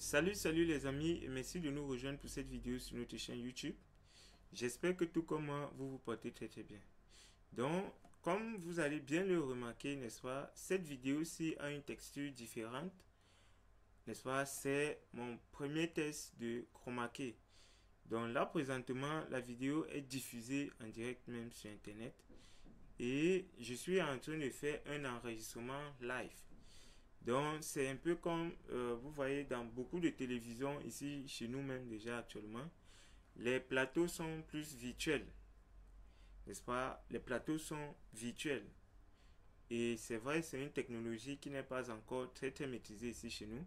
Salut les amis, et merci de nous rejoindre pour cette vidéo sur notre chaîne YouTube. J'espère que tout comme moi, vous vous portez très bien. Donc, comme vous allez bien le remarquer, n'est-ce pas, cette vidéo-ci a une texture différente, n'est-ce pas, c'est mon premier test de chroma key. Donc là, présentement, la vidéo est diffusée en direct même sur Internet. Et je suis en train de faire un enregistrement live. Donc, c'est un peu comme vous voyez dans beaucoup de télévisions, ici chez nous même déjà actuellement, les plateaux sont plus virtuels, n'est-ce pas? Les plateaux sont virtuels. Et c'est vrai, c'est une technologie qui n'est pas encore très maîtrisée ici chez nous.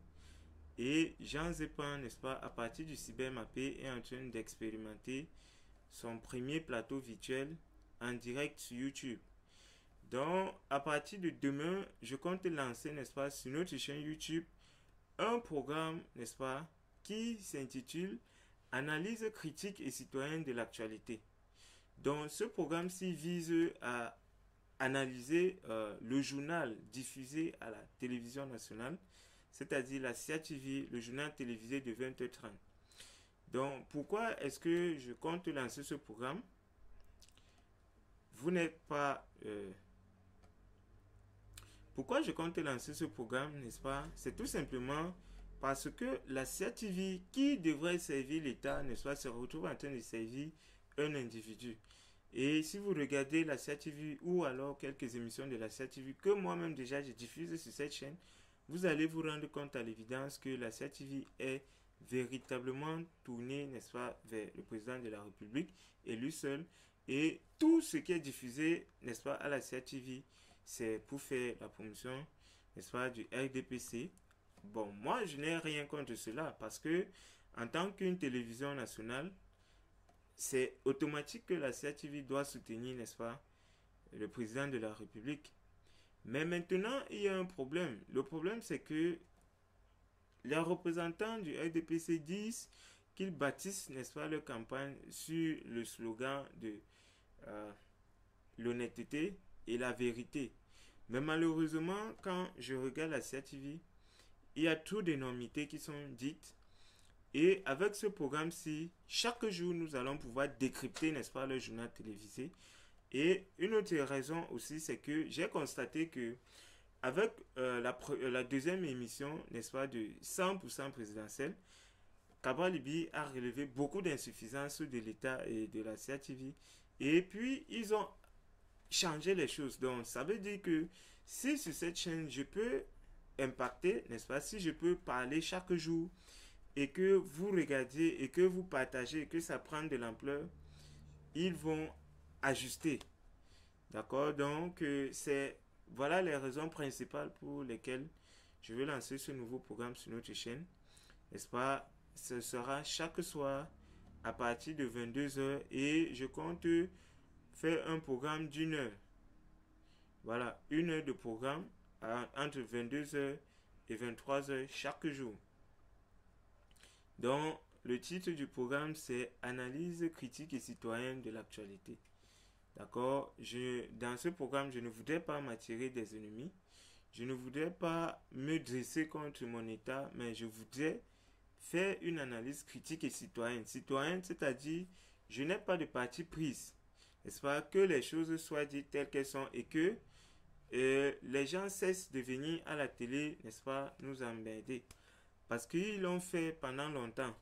Et Jean Zepan, n'est-ce pas, à partir du cybermappé, est en train d'expérimenter son premier plateau virtuel en direct sur YouTube. Donc, à partir de demain, je compte lancer, n'est-ce pas, sur notre chaîne YouTube, un programme, n'est-ce pas, qui s'intitule Analyse critique et citoyenne de l'actualité. Donc, ce programme-ci vise à analyser le journal diffusé à la télévision nationale, c'est-à-dire la CATV, le journal télévisé de 20h30. Donc, pourquoi est-ce que je compte lancer ce programme? Vous n'êtes pas... Pourquoi je compte lancer ce programme, n'est-ce pas? C'est tout simplement parce que la CATV qui devrait servir l'État, n'est-ce pas, se retrouve en train de servir un individu. Et si vous regardez la CATV ou alors quelques émissions de la CATV que moi-même déjà j'ai diffusé sur cette chaîne, vous allez vous rendre compte à l'évidence que la CATV est véritablement tournée, n'est-ce pas, vers le président de la République et lui seul. Et tout ce qui est diffusé, n'est-ce pas, à la CATV, c'est pour faire la promotion, n'est-ce pas, du RDPC. Bon, moi, je n'ai rien contre cela parce que, en tant qu'une télévision nationale, c'est automatique que la CATV doit soutenir, n'est-ce pas, le président de la République. Mais maintenant, il y a un problème. Le problème, c'est que les représentants du RDPC disent qu'ils bâtissent, n'est-ce pas, leur campagne sur le slogan de l'honnêteté et la vérité. Mais malheureusement, quand je regarde la CATV, il y a trop d'énormités qui sont dites. Et avec ce programme-ci, chaque jour, nous allons pouvoir décrypter, n'est-ce pas, le journal télévisé. Et une autre raison aussi, c'est que j'ai constaté que avec la deuxième émission, n'est-ce pas, de 100% présidentielle, Cabral Libi a relevé beaucoup d'insuffisances de l'État et de la CATV. Et puis, ils ont changé les choses. Donc, ça veut dire que si sur cette chaîne, je peux impacter, n'est-ce pas, si je peux parler chaque jour et que vous regardiez et que vous partagez et que ça prend de l'ampleur, ils vont ajuster. D'accord? Donc, voilà les raisons principales pour lesquelles je vais lancer ce nouveau programme sur notre chaîne. N'est-ce pas? Ce sera chaque soir à partir de 22h et je compte faire un programme d'une heure. Voilà, une heure de programme entre 22h et 23h chaque jour. Donc, le titre du programme, c'est Analyse critique et citoyenne de l'actualité. D'accord? Dans ce programme, je ne voudrais pas m'attirer des ennemis. Je ne voudrais pas me dresser contre mon État, mais je voudrais faire une analyse critique et citoyenne. Citoyenne, c'est-à-dire, je n'ai pas de parti prise. N'est-ce pas? Que les choses soient dites telles qu'elles sont et que les gens cessent de venir à la télé, n'est-ce pas, nous emmerder. Parce qu'ils l'ont fait pendant longtemps.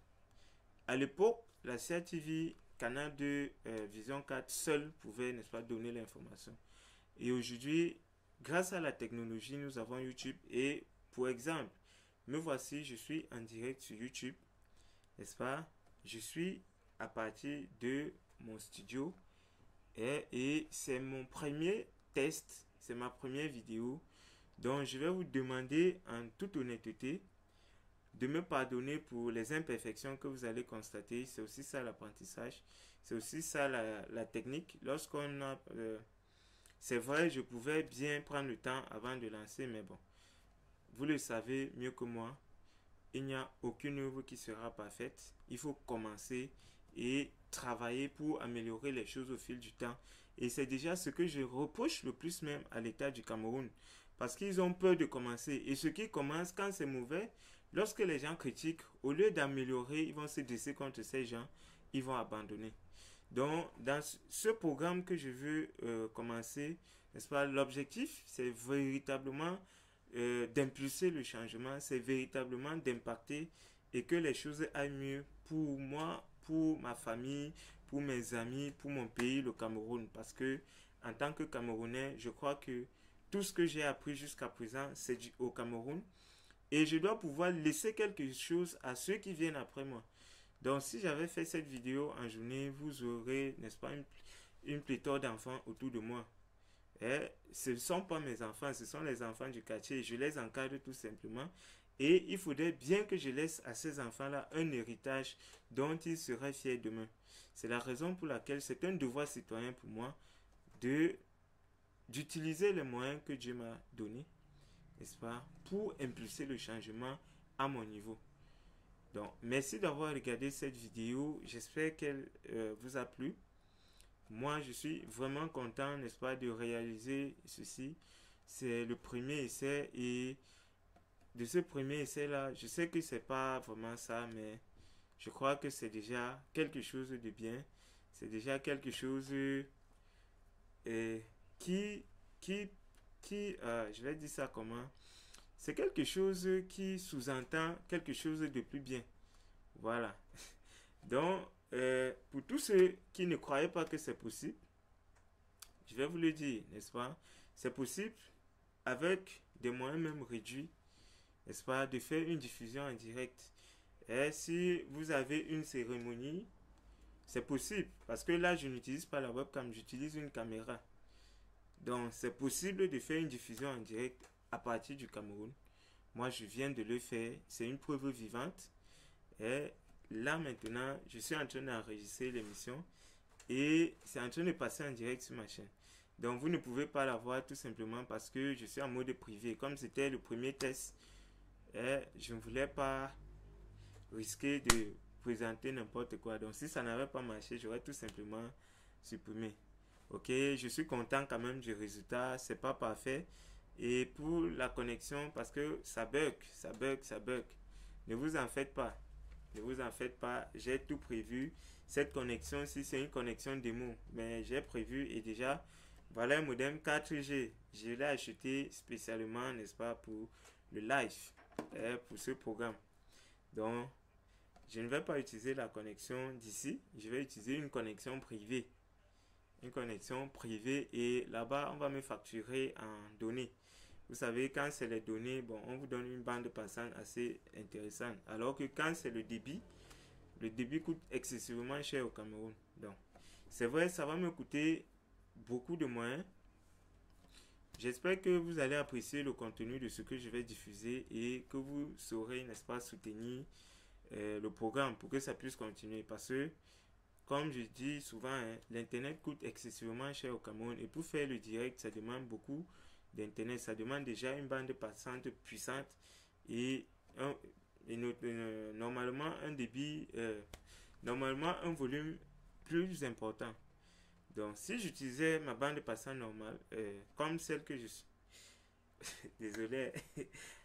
À l'époque, la CATV, Canal 2, Vision 4, seul pouvait, n'est-ce pas, donner l'information. Et aujourd'hui, grâce à la technologie, nous avons YouTube. Et pour exemple, me voici, je suis en direct sur YouTube, n'est-ce pas? Je suis à partir de mon studio et c'est mon premier test, c'est ma première vidéo. Donc, je vais vous demander en toute honnêteté de me pardonner pour les imperfections que vous allez constater. C'est aussi ça l'apprentissage. C'est aussi ça la technique. Lorsqu'on a... c'est vrai, je pouvais bien prendre le temps avant de lancer, mais bon. Vous le savez mieux que moi. Il n'y a aucune œuvre qui sera parfaite. Il faut commencer et travailler pour améliorer les choses au fil du temps. Et c'est déjà ce que je reproche le plus même à l'État du Cameroun. parce qu'ils ont peur de commencer. Et ce qui commence, quand c'est mauvais, lorsque les gens critiquent, au lieu d'améliorer, ils vont se dresser contre ces gens, ils vont abandonner. Donc, dans ce programme que je veux commencer, n'est-ce pas, l'objectif, c'est véritablement d'impulser le changement, c'est véritablement d'impacter et que les choses aillent mieux pour moi, pour ma famille, pour mes amis, pour mon pays, le Cameroun. Parce que, en tant que Camerounais, je crois que tout ce que j'ai appris jusqu'à présent, c'est au Cameroun. Et je dois pouvoir laisser quelque chose à ceux qui viennent après moi. Donc, si j'avais fait cette vidéo en journée, vous aurez, n'est-ce pas, une pléthore d'enfants autour de moi. Et ce ne sont pas mes enfants, ce sont les enfants du quartier. Je les encadre tout simplement. Et il faudrait bien que je laisse à ces enfants-là un héritage dont ils seraient fiers demain. C'est la raison pour laquelle c'est un devoir citoyen pour moi d'utiliser les moyens que Dieu m'a donnés, n'est-ce pas, pour impulser le changement à mon niveau. Donc, merci d'avoir regardé cette vidéo. J'espère qu'elle vous a plu. Moi, je suis vraiment content, n'est-ce pas, de réaliser ceci. C'est le premier essai et de ce premier essai-là, je sais que c'est pas vraiment ça, mais je crois que c'est déjà quelque chose de bien. C'est déjà quelque chose qui, qui, je vais dire ça comment? C'est quelque chose qui sous-entend quelque chose de plus bien. Voilà. Donc, pour tous ceux qui ne croyaient pas que c'est possible, je vais vous le dire, n'est-ce pas? C'est possible avec des moyens même réduits, n'est-ce pas, de faire une diffusion en direct. Et si vous avez une cérémonie, c'est possible. Parce que là, je n'utilise pas la webcam, j'utilise une caméra. Donc, c'est possible de faire une diffusion en direct à partir du Cameroun. Moi, je viens de le faire. C'est une preuve vivante. Et là, maintenant, je suis en train d'enregistrer l'émission. Et c'est en train de passer en direct sur ma chaîne. Donc, vous ne pouvez pas la voir tout simplement parce que je suis en mode privé. Comme c'était le premier test, je ne voulais pas risquer de présenter n'importe quoi. Donc, si ça n'avait pas marché, j'aurais tout simplement supprimé. Ok, je suis content quand même du résultat. C'est pas parfait. Et pour la connexion, parce que ça bug. Ne vous en faites pas. Ne vous en faites pas. J'ai tout prévu. Cette connexion-ci, c'est une connexion démo. Mais j'ai prévu et déjà, voilà un modem 4G. Je l'ai acheté spécialement, n'est-ce pas, pour le live, pour ce programme. Donc, je ne vais pas utiliser la connexion d'ici. Je vais utiliser une connexion privée. Une connexion privée et là-bas, on va me facturer en données. Vous savez, quand c'est les données, bon, on vous donne une bande passante assez intéressante. Alors que quand c'est le débit coûte excessivement cher au Cameroun. Donc, c'est vrai, ça va me coûter beaucoup de moyens. J'espère que vous allez apprécier le contenu de ce que je vais diffuser et que vous saurez, n'est-ce pas, soutenir le programme pour que ça puisse continuer. Parce que, comme je dis souvent, hein, l'Internet coûte excessivement cher au Cameroun. Et pour faire le direct, ça demande beaucoup d'Internet. Ça demande déjà une bande passante puissante et normalement un débit, normalement un volume plus important. Donc, si j'utilisais ma bande passante normale, comme celle que je suis, désolé,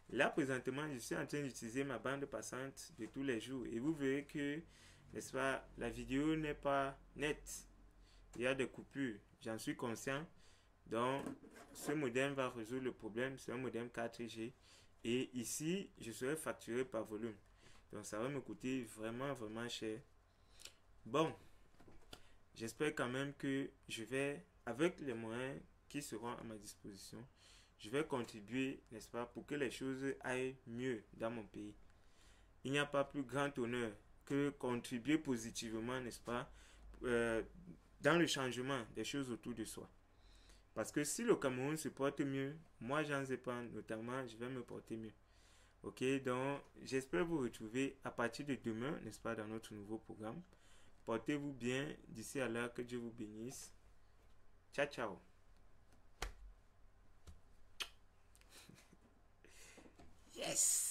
là présentement, je suis en train d'utiliser ma bande passante de tous les jours et vous verrez que, n'est-ce pas, la vidéo n'est pas nette. Il y a des coupures, j'en suis conscient. Donc, ce modem va résoudre le problème. C'est un modem 4G. Et ici, je serai facturé par volume. Donc, ça va me coûter vraiment, vraiment cher. Bon, j'espère quand même que je vais, avec les moyens qui seront à ma disposition, je vais contribuer, n'est-ce pas, pour que les choses aillent mieux dans mon pays. Il n'y a pas plus grand honneur que contribuer positivement, n'est-ce pas, dans le changement des choses autour de soi. Parce que si le Cameroun se porte mieux, moi j'en sais pas, notamment je vais me porter mieux. Ok, donc j'espère vous retrouver à partir de demain, n'est-ce pas, dans notre nouveau programme. Portez-vous bien, d'ici à là, que Dieu vous bénisse. Ciao, ciao. Yes!